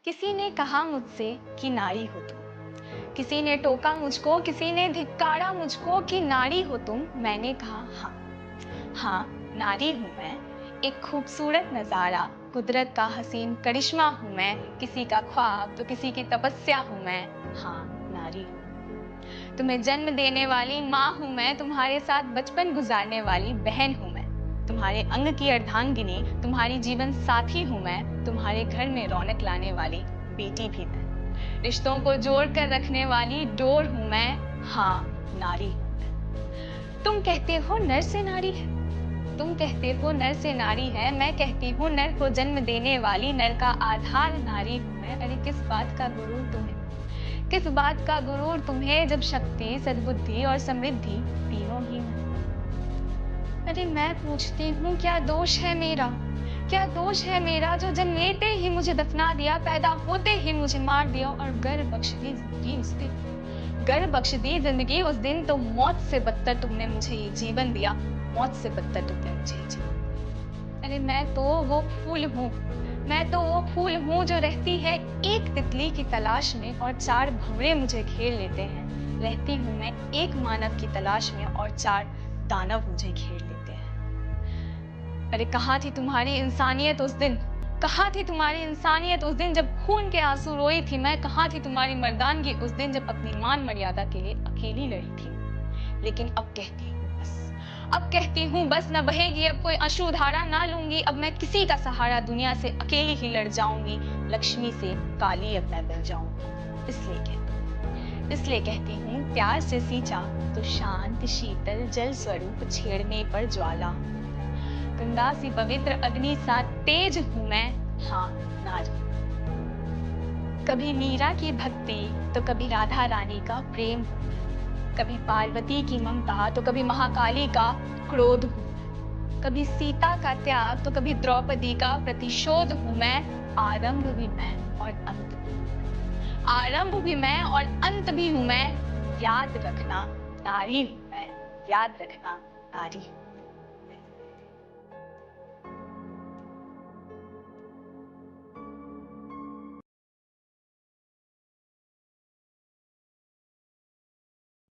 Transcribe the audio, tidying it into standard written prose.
किसी ने कहा मुझसे कि नारी हो तुम। किसी ने टोका मुझको, किसी ने धिक्कारा मुझको कि नारी हो तुम। मैंने कहा हाँ, हाँ नारी हूँ मैं। एक खूबसूरत नजारा, कुदरत का हसीन करिश्मा हूँ मैं। किसी का ख्वाब तो किसी की तपस्या हूँ मैं। हाँ नारी हूँ। तुम्हें जन्म देने वाली माँ हूँ मैं। तुम्हारे साथ बचपन गुजारने वाली बहन हूँ मैं। तुम्हारे अंग की अर्धांगिनी, तुम्हारी जीवन साथी हूँ मैं। तुम्हारे घर में रौनक लाने वाली बेटी भी मैं। रिश्तों को जोड़ कर रखने वाली डोर हूँ मैं। हाँ नारी हूँ मैं। तुम कहते हो नर से नारी है, तुम कहते हो नर से नारी है। मैं कहती हूँ नर को जन्म देने वाली, नर का आधार नारी हूँ मैं। अरे किस बात का गुरूर तुम्हें, किस बात का गुरूर तुम्हें, जब शक्ति सद्बुद्धि और समृद्धि तीनों ही हैं। अरे मैं पूछती हूँ क्या दोष है मेरा, क्या दोष है मेरा, जो जन्मेते ही मुझे दफना दिया, पैदा होते ही मुझे मार दिया और गर बख्श दी जिंदगी उस दिन। गर बख्श दी जिंदगी उस दिन, तो मौत से बदतर तुमने मुझे ये जीवन दिया, मौत से बदतर तुमने मुझे ये जीवन। अरे मैं तो वो फूल हूँ, मैं तो वो फूल हूँ जो रहती है एक तितली की तलाश में और चार भंवरे मुझे घेर लेते हैं। रहती हूँ मैं एक मानव की तलाश में और चार दानव मुझे घेर लेते हैं। अरे कहाँ थी तुम्हारी इंसानियत उस दिन, कहाँ थी तुम्हारी इंसानियत उस दिन, जब खून के आंसू रोई थी मैं। कहाँ थी तुम्हारी मर्दानगी उस दिन, जब अपनी मान मर्यादा के लिए अकेली लड़ी थी। लेकिन अब कहती हूँ बस, अब कहती हूँ बस, न बहेगी अब कोई अश्रुधारा ना लूंगी। अब मैं किसी का सहारा दुनिया से अकेली ही लड़ जाऊंगी। लक्ष्मी से काली अब मैं बन जाऊंगी। इसलिए कहती हूँ प्यार से सींचा तो शांत शीतल जल स्वरूप, छेड़ने पर ज्वाला। गंगा सी पवित्र अग्नि सा तेज हूँ मैं। हाँ नारी। कभी मीरा की भक्ति तो कभी राधा रानी का प्रेम, कभी पार्वती की ममता तो कभी महाकाली का क्रोध हूँ। कभी सीता का त्याग तो कभी द्रौपदी का प्रतिशोध हूँ मैं। आरंभ भी मैं और अंत भी, आरंभ भी मैं और अंत भी हूँ मैं। याद रखना नारी हूँ मैं, याद रखना नारी।